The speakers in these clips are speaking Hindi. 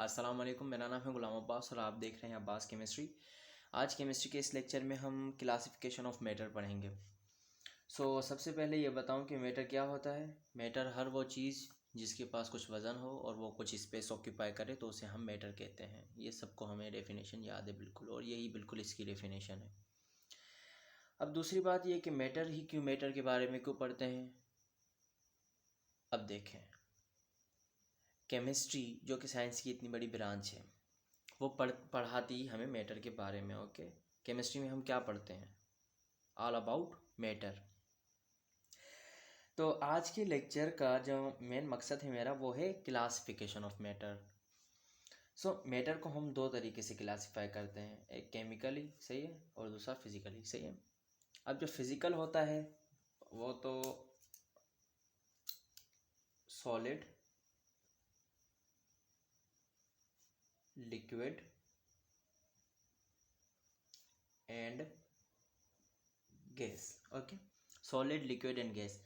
अस्सलाम वालेकुम, मेरा नाम है गुलाम अब्बास और आप देख रहे हैं अब्बास केमिस्ट्री। आज केमिस्ट्री के इस लेक्चर में हम क्लासिफिकेशन ऑफ मैटर पढ़ेंगे। सबसे पहले ये बताऊं कि मैटर क्या होता है। मैटर हर वो चीज़ जिसके पास कुछ वज़न हो और वो कुछ स्पेस ऑक्यूपाई करे तो उसे हम मैटर कहते हैं। ये सबको हमें डेफिनेशन याद है बिल्कुल, और यही बिल्कुल इसकी डेफिनेशन है। अब दूसरी बात ये कि मैटर ही क्यों, मैटर के बारे में क्यों पढ़ते हैं। अब देखें, केमिस्ट्री जो कि साइंस की इतनी बड़ी ब्रांच है वो पढ़ाती हमें मैटर के बारे में। ओके, केमिस्ट्री में हम क्या पढ़ते हैं? All about matter. तो आज के लेक्चर का जो मेन मकसद है मेरा वो है क्लासिफिकेशन ऑफ मैटर। मैटर को हम दो तरीके से क्लासीफाई करते हैं, एक केमिकली, सही है, और दूसरा फिजिकली, सही है। अब जो फिजिकल होता है वो तो solid, liquid and gas. Okay, solid, liquid and gas,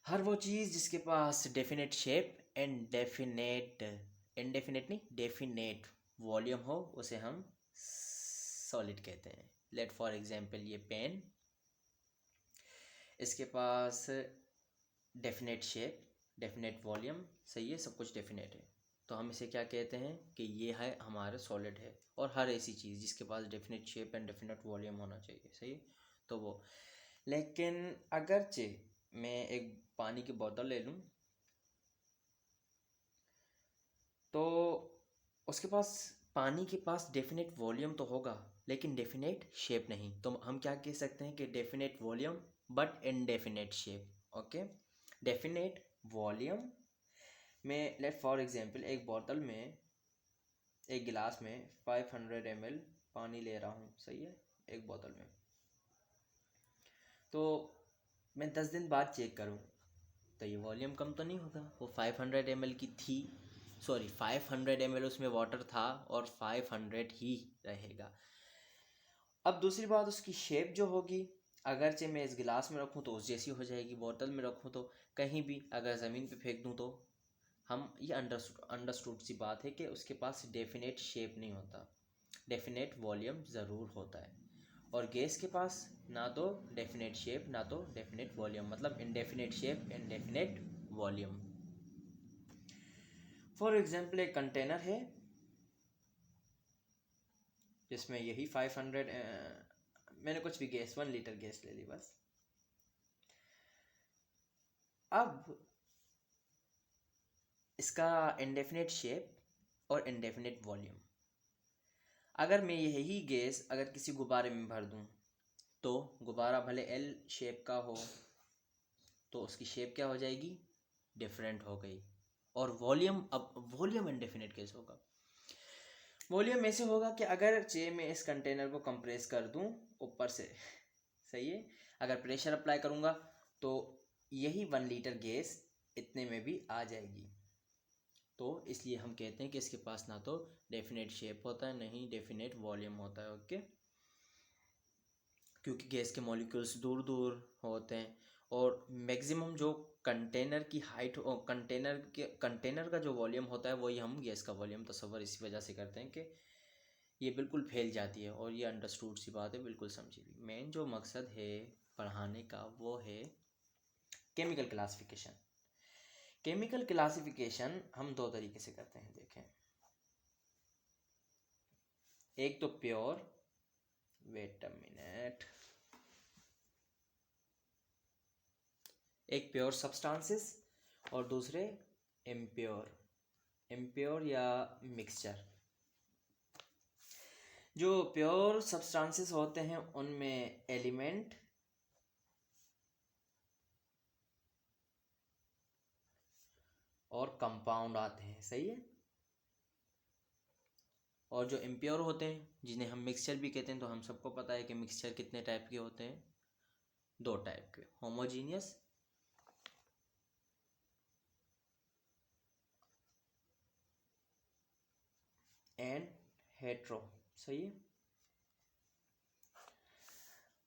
हर वो चीज़ जिसके पास definite shape and definite volume हो उसे हम सॉलिड कहते हैं। लेट फॉर एग्जांपल ये पेन, इसके पास डेफिनेट शेप, डेफिनेट वॉल्यूम, सही है, सब कुछ डेफिनेट है, तो हम इसे क्या कहते हैं कि ये है हमारा सॉलिड है। और हर ऐसी चीज़ जिसके पास definite shape and definite volume होना चाहिए, सही है, तो वो। लेकिन अगरचे मैं एक पानी की बोतल ले लूँ तो उसके पास, पानी के पास डेफिनेट वॉल्यूम तो होगा लेकिन डेफिनेट शेप नहीं, तो हम क्या कह सकते हैं कि definite volume but indefinite shape. Okay, definite volume में लेट फॉर एग्जांपल एक बोतल में, एक गिलास में 500 ml पानी ले रहा हूँ, सही है, एक बोतल में। तो मैं 10 दिन बाद चेक करूँ तो ये वॉल्यूम कम तो नहीं होगा, वो 500 ml की थी, सॉरी 500 ml उसमें वाटर था और 500 ही रहेगा। अब दूसरी बात, उसकी शेप जो होगी, अगरचे मैं इस गिलास में रखूँ तो उस जैसी हो जाएगी, बोतल में रखूँ तो, कहीं भी अगर ज़मीन पे फेंक दूँ तो हम ये अंडरस्टूड सी बात है कि उसके पास डेफिनेट शेप नहीं होता, डेफिनेट वॉल्यूम ज़रूर होता है। और गैस के पास ना तो डेफिनेट शेप ना तो डेफिनेट वॉल्यूम, मतलब indefinite shape indefinite volume. For example एक कंटेनर है जिसमें यही 500, मैंने कुछ भी गैस 1 लीटर गैस ले ली बस। अब इसका इनडेफिनेट शेप और इनडेफिनेट वॉल्यूम, अगर मैं यही गैस अगर किसी गुब्बारे में भर दूं तो गुब्बारा भले एल शेप का हो तो उसकी शेप क्या हो जाएगी, डिफरेंट हो गई। और वॉल्यूम, अब वॉल्यूम इनडेफिनेट कैसे होगा? वॉल्यूम ऐसे होगा कि अगर चे मैं इस कंटेनर को कंप्रेस कर दूं ऊपर से, सही है, अगर प्रेशर अप्लाई करूंगा तो यही 1 लीटर गैस इतने में भी आ जाएगी। तो इसलिए हम कहते हैं कि इसके पास ना तो डेफिनेट शेप होता है नहीं डेफिनेट वॉल्यूम होता है। ओके, क्योंकि गैस के मॉलिक्यूल्स दूर दूर होते हैं और मैक्सिमम जो कंटेनर की हाइट, कंटेनर का जो वॉल्यूम होता है वही हम गैस का वॉल्यूम तस्वर इसी वजह से करते हैं कि ये बिल्कुल फैल जाती है। और ये अंडरस्टूड सी बात है, बिल्कुल समझी भी। मेन जो मकसद है पढ़ाने का वो है केमिकल क्लासिफिकेशन। केमिकल क्लासिफिकेशन हम दो तरीके से करते हैं, देखें। एक तो प्योर, वेट अ मिनट, एक प्योर सब्सटेंसेस और दूसरे इम्प्योर, इम्प्योर या मिक्सचर। जो प्योर सब्सटेंसेस होते हैं उनमें एलिमेंट और कंपाउंड आते हैं, सही है। और जो इम्प्योर होते हैं जिन्हें हम मिक्सचर भी कहते हैं, तो हम सबको पता है कि मिक्सचर कितने टाइप के होते हैं, 2 टाइप के, होमोजीनियस एंड हेट्रो, सही है।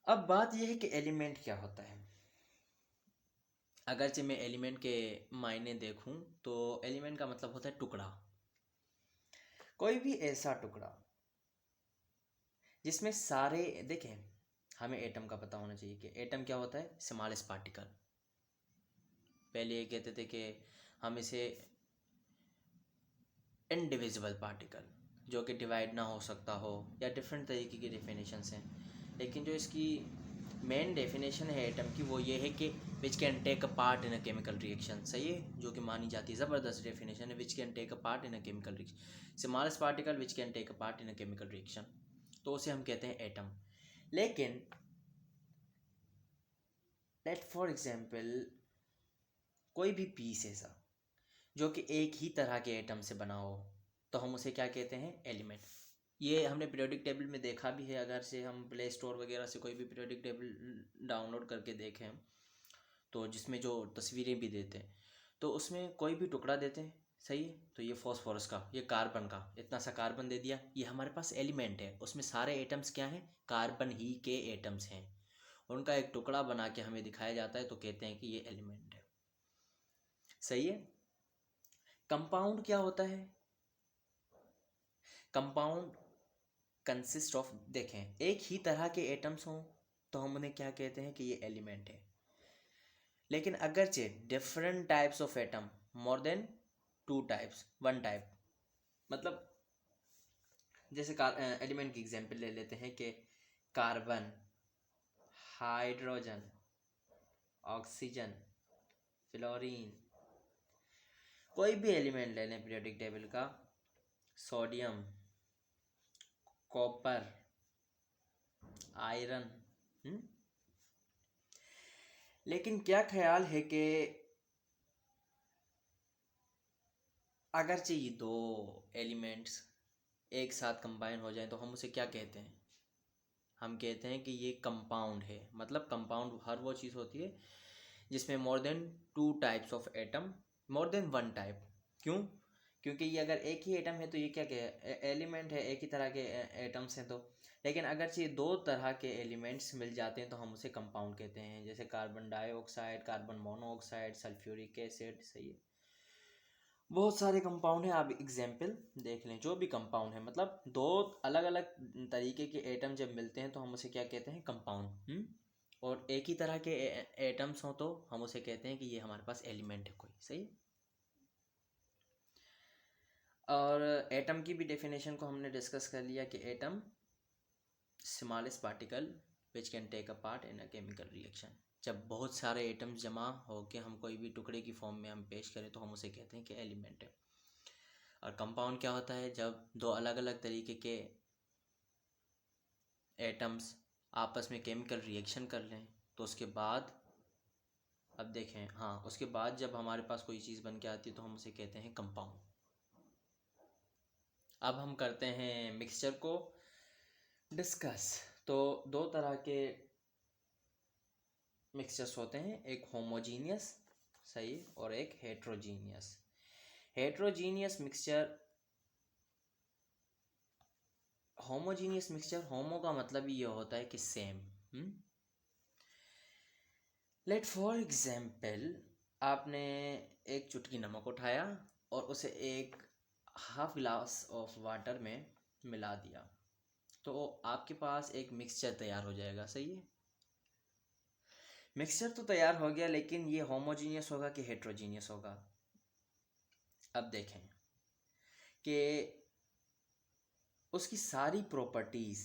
अब बात यह है कि एलिमेंट क्या होता है। अगरचे मैं एलिमेंट के मायने देखूं तो एलिमेंट का मतलब होता है टुकड़ा। कोई भी ऐसा टुकड़ा जिसमें सारे, देखें हमें एटम का पता होना चाहिए कि एटम क्या होता है, स्मॉलेस्ट पार्टिकल। पहले ये कहते थे कि हम इसे इनडिविजिबल पार्टिकल, जो कि डिवाइड ना हो सकता हो, या डिफरेंट तरीके की डेफिनेशंस हैं, लेकिन जो इसकी मेन डेफिनेशन है एटम की वो ये है कि which can take a part in a chemical reaction. सही है, जो कि मानी जाती है, ज़बरदस्त डेफिनेशन है, which can take a part in a chemical reaction, smallest particle which can take a part in a chemical reaction, तो उसे हम कहते हैं एटम। लेकिन लेट फॉर एग्जाम्पल कोई भी पीस ऐसा जो कि एक ही तरह के एटम से बना हो, तो हम उसे क्या कहते हैं, एलिमेंट। ये हमने पीरियोडिक टेबल में देखा भी है, अगर से हम प्ले स्टोर वगैरह से कोई भी पीरियोडिक टेबल डाउनलोड करके देखें तो जिसमें जो तस्वीरें भी देते हैं, तो उसमें कोई भी टुकड़ा देते हैं, सही है, तो ये फॉस्फोरस का, ये कार्बन का, इतना सा कार्बन दे दिया, ये हमारे पास एलिमेंट है, उसमें सारे एटम्स क्या हैं, कार्बन ही के एटम्स हैं, उनका एक टुकड़ा बना के हमें दिखाया जाता है, तो कहते हैं कि ये एलिमेंट है। सही है। कंपाउंड क्या होता है, कंपाउंड कंसिस्ट ऑफ, देखें एक ही तरह के एटम्स हों तो हम उन्हें क्या कहते हैं कि ये एलिमेंट है। लेकिन अगरचे different types of atom, more than two types, one type, मतलब जैसे एलिमेंट की एग्जांपल ले लेते हैं कि कार्बन, हाइड्रोजन, ऑक्सीजन, फ्लोरीन, कोई भी एलिमेंट ले लें पीरियोडिक टेबल का, सोडियम, कॉपर, आयरन। लेकिन क्या ख्याल है कि अगर चाहिए दो एलिमेंट्स एक साथ कंबाइन हो जाएं तो हम उसे क्या कहते हैं, हम कहते हैं कि ये कंपाउंड है। मतलब कंपाउंड हर वो चीज़ होती है जिसमें more than two types of atom, more than one type. क्यों? क्योंकि ये अगर एक ही एटम है तो ये क्या एलिमेंट है, एक ही तरह के एटम्स हैं तो। लेकिन अगर ये दो तरह के एलिमेंट्स मिल जाते हैं तो हम उसे कंपाउंड कहते हैं, जैसे carbon dioxide, carbon monoxide, sulphuric acid. सही है, बहुत सारे कंपाउंड हैं, आप एग्जाम्पल देख लें। जो भी कंपाउंड है, मतलब दो अलग अलग तरीके के एटम जब मिलते हैं तो हम उसे क्या कहते हैं, कंपाउंड। और एक ही तरह के एटम्स हों तो हम उसे कहते हैं कि ये हमारे पास एलिमेंट है कोई। सही। और एटम की भी डेफिनेशन को हमने डिस्कस कर लिया कि atom smallest particle which can take a part in a chemical reaction. जब बहुत सारे एटम्स जमा होकर हम कोई भी टुकड़े की फॉर्म में हम पेश करें तो हम उसे कहते हैं कि एलिमेंट है। और कंपाउंड क्या होता है, जब दो अलग अलग तरीके के एटम्स आपस में केमिकल रिएक्शन कर लें तो उसके बाद, अब देखें, हाँ, उसके बाद जब हमारे पास कोई चीज़ बन के आती है तो हम उसे कहते हैं कंपाउंड। अब हम करते हैं मिक्सचर को डिस्कस। तो दो तरह के मिक्सचर्स होते हैं, एक होमोजीनियस, सही, और एक heterogeneous. Heterogeneous mixture, homogeneous mixture, homo का मतलब ये होता है कि सेम। लेट फॉर एग्जाम्पल, आपने एक चुटकी नमक उठाया और उसे एक हाफ ग्लास ऑफ वाटर में मिला दिया, तो आपके पास एक मिक्सचर तैयार हो जाएगा। सही है, मिक्सचर तो तैयार हो गया, लेकिन ये होमोजीनियस होगा कि हेट्रोजीनियस होगा। अब देखें कि उसकी सारी प्रॉपर्टीज़,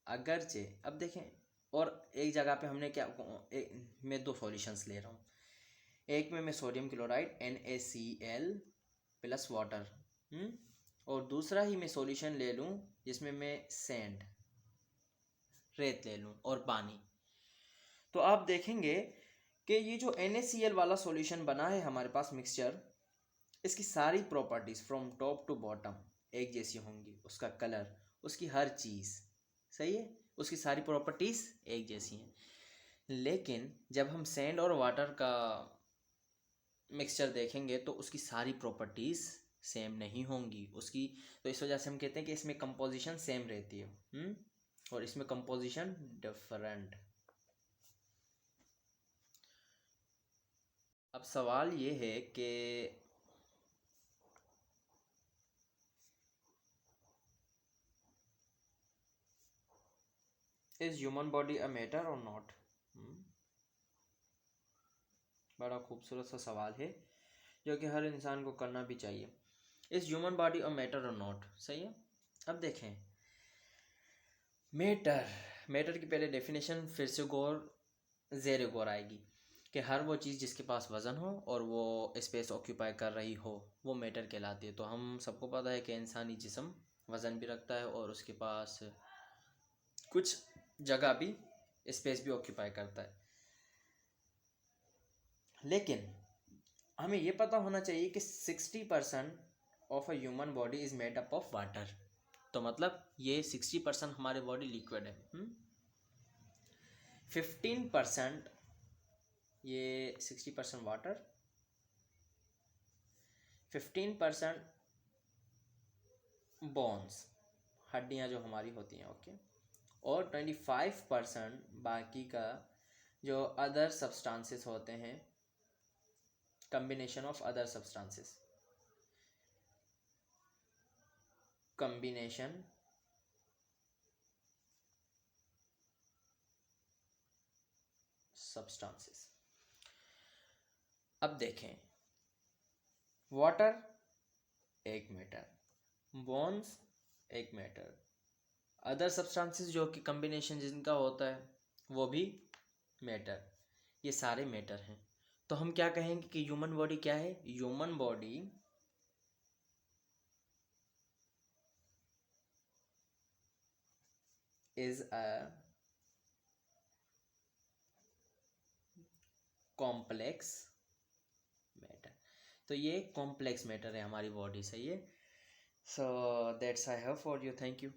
अगरचे, अब देखें, और एक जगह पे हमने क्या, मैं दो सॉल्यूशंस ले रहा हूँ, एक में मैं sodium chloride NaCl plus water, और दूसरा ही मैं सॉल्यूशन ले लूँ जिसमें मैं सैंड, रेत ले लूँ और पानी, तो आप देखेंगे कि ये जो NaCl वाला सॉल्यूशन बना है हमारे पास मिक्सचर, इसकी सारी properties from top to bottom एक जैसी होंगी, उसका कलर, उसकी हर चीज़। सही है, उसकी सारी प्रॉपर्टीज़ एक जैसी हैं। लेकिन जब हम सैंड और वाटर का मिक्सचर देखेंगे तो उसकी सारी प्रॉपर्टीज़ सेम नहीं होंगी उसकी, तो इस वजह से हम कहते हैं कि इसमें कंपोजिशन सेम रहती है, और इसमें कंपोजिशन डिफरेंट। अब सवाल ये है कि is human body a matter और नॉट? बड़ा खूबसूरत सा सवाल है जो कि हर इंसान को करना भी चाहिए। Is human body a matter और नॉट? सही है। अब देखें, मैटर की पहले डेफिनेशन फिर से ज़ेर गौर आएगी कि हर वो चीज़ जिसके पास वज़न हो और वो स्पेस ऑक्यूपाई कर रही हो वो मैटर कहलाती है। तो हम सबको पता है कि इंसानी जिस्म वज़न भी रखता है और उसके पास कुछ जगह भी, स्पेस भी ऑक्यूपाई करता है। लेकिन हमें ये पता होना चाहिए कि 60% of a human body is made up of water. तो मतलब ये 60% हमारे बॉडी लिक्विड है, 15% ये 60% वाटर, 15% बोन्स, हड्डियाँ जो हमारी होती हैं, ओके, और 25% बाकी का जो अदर सब्सटेंसेस होते हैं, combination of other substances, combination substances. अब देखें, वाटर एक मैटर, बोन्स एक मैटर, अदर सब्सटेंसेस जो कि कम्बिनेशन जिनका होता है वो भी मैटर, ये सारे मैटर हैं। तो हम क्या कहेंगे कि ह्यूमन बॉडी क्या है? Human body is a complex matter. तो ये कॉम्प्लेक्स मैटर है हमारी बॉडी, सही है। So that's I have for you, thank you.